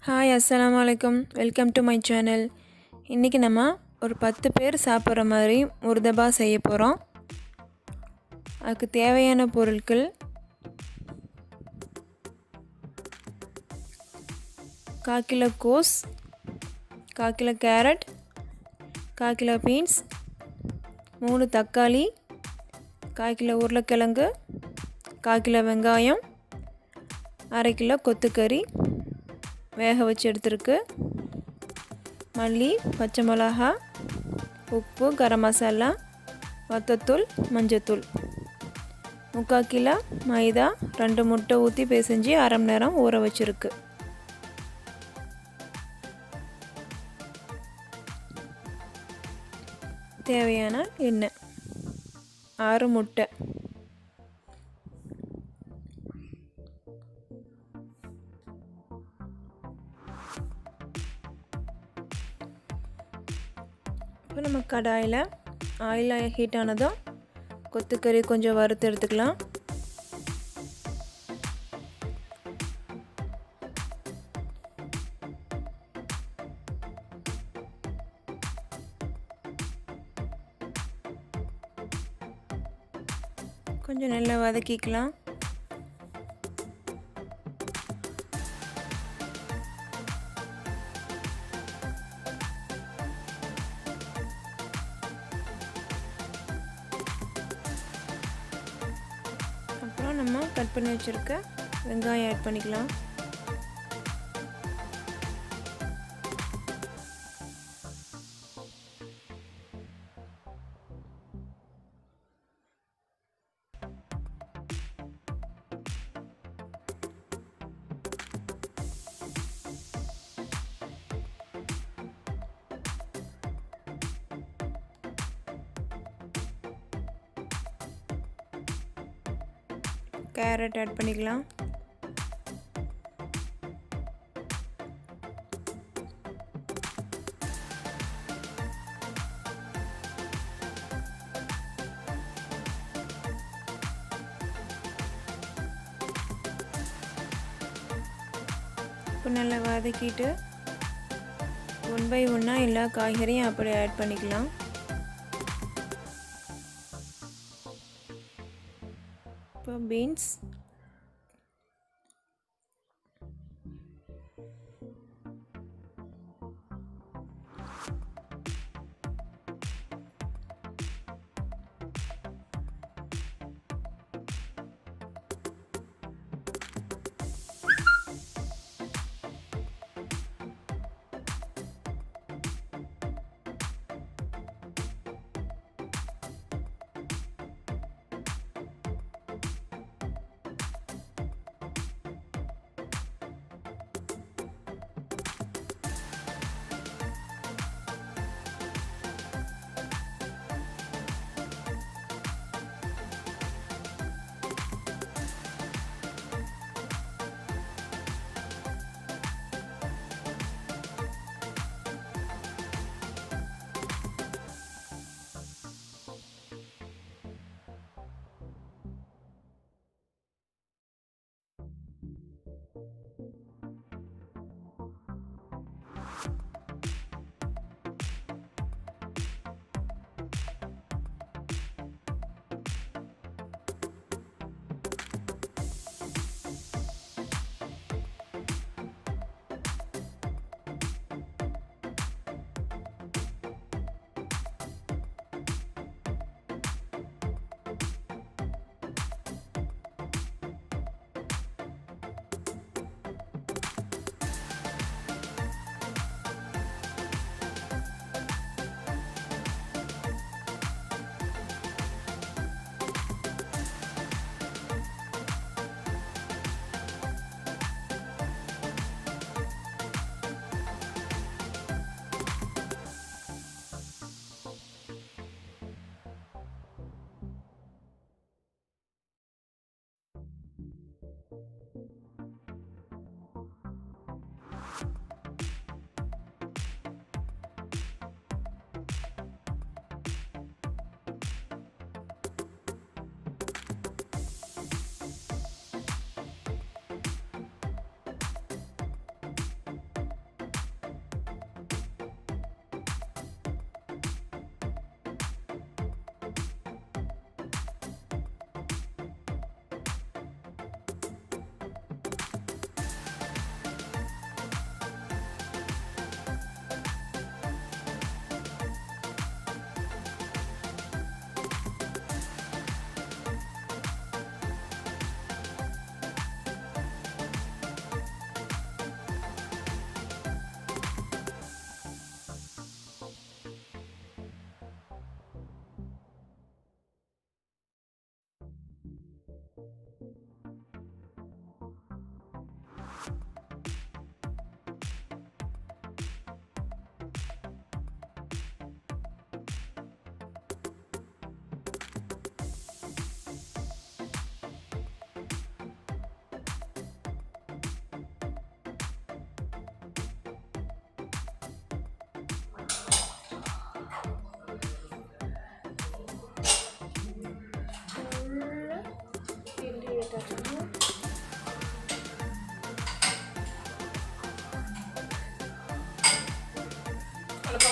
Hi அஸ்ஸலாமு அலைக்கும். Welcome to my channel. இன்றைக்கி நம்ம ஒரு 10 பேர் சாப்பிட்ற மாதிரி முர்தபா செய்ய போகிறோம். அதுக்கு தேவையான பொருட்கள்: 1/4 கிலோ கோஸ், 1/4 கிலோ கேரட், 1/4 கிலோ பீன்ஸ், 3 தக்காளி, 1/4 கிலோ உருளைக்கிழங்கு, 1/4 கிலோ வெங்காயம், 1/2 கிலோ கொத்துக்கறி வேக வச்சு எடுத்துருக்கு, மல்லி, பச்சை மிளகா, உப்பு, கரம் மசாலா, வத்தத்தூள், மஞ்சத்தூள், 3/4 கிலோ மைதா, 2 முட்டை ஊற்றி பிசைஞ்சு அரை மணி நேரம் ஊற வச்சுருக்கு. தேவையான எண்ணெய் 6 முட்டை. இப்போ நம்ம கடாயில் ஆயில் ஹீட் ஆனதும் கொத்துக்கறி கொஞ்சம் வறுத்து எடுத்துக்கலாம். கொஞ்சம் நல்லா வதக்கிக்கலாம். அப்புறம் நம்ம கட் பண்ணி வச்சுருக்க வெங்காயம் ஆட் பண்ணிக்கலாம். கேரட் ஆட் பண்ணிக்கலாம். இப்போ நல்லா வதக்கிட்டு 1 பை 1 எல்லா காய்கறியும் அப்படி ஆட் பண்ணிக்கலாம். இப்போ பீன்ஸ்,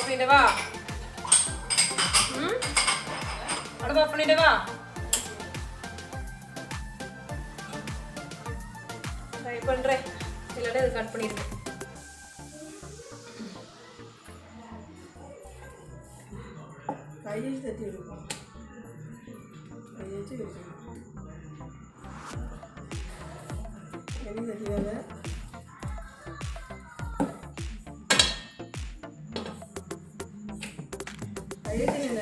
ஆஃப் பண்ணிடவா? அடுப்பு ஆஃப் பண்ணிடவா? ட்ரை பண்ணுறேன், இல்லாட்டி அது கட் பண்ணிடுவேன். கையை தட்டி எடுப்போம், கையை வச்சு எண்ணெய் தட்டியாத கையெழுத்து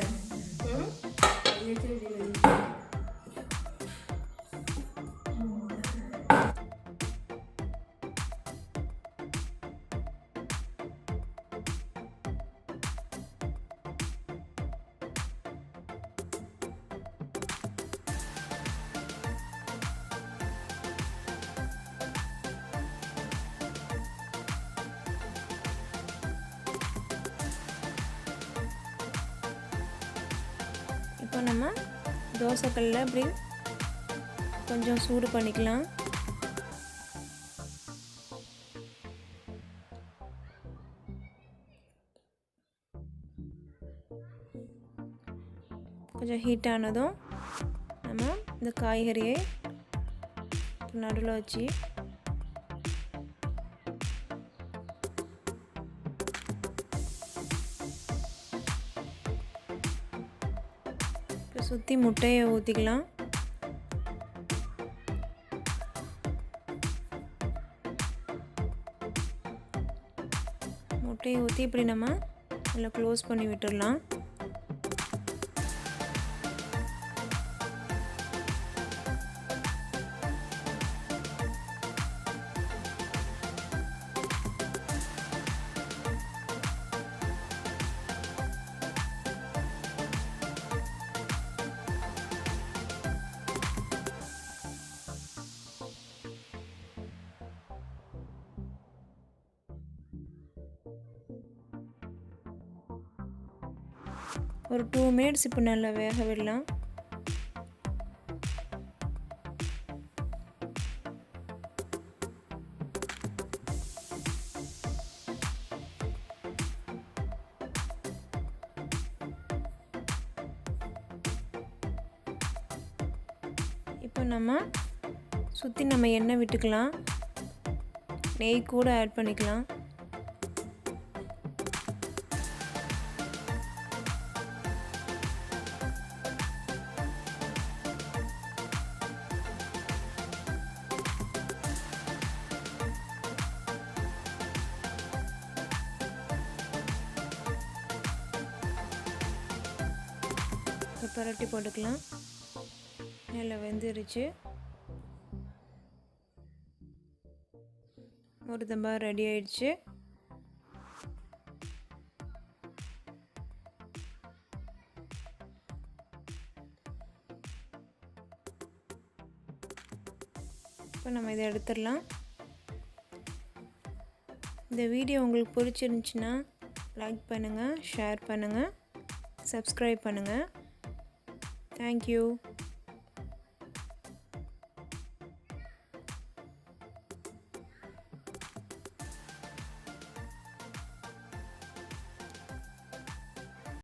இப்போ நம்ம தோசைக்கல்லில் இப்படி கொஞ்சம் சூடு பண்ணிக்கலாம். கொஞ்சம் ஹீட் ஆனதும் நம்ம இந்த காய்கறியை நடுவில் வச்சு சுற்றி முட்டையை ஊற்றிக்கலாம். முட்டையை ஊற்றி இப்படி நம்ம நல்லா க்ளோஸ் பண்ணி விட்டுடலாம். ஒரு 2 மினிட்ஸ் இப்போ நல்லா வேக விடலாம். இப்போ நம்ம சுற்றி நம்ம எண்ணெய் விட்டுக்கலாம், நெய் கூட ஆட் பண்ணிக்கலாம். பரட்டி போட்டுக்கலாம். நல்லா வெந்துருச்சு. முருதம்பா ரெடி ஆயிடுச்சு. இப்போ நம்ம இதை எடுத்துடலாம். இந்த வீடியோ உங்களுக்கு பிடிச்சிருந்துச்சுன்னா லைக் பண்ணுங்கள், ஷேர் பண்ணுங்கள், சப்ஸ்கிரைப் பண்ணுங்கள். Thank you.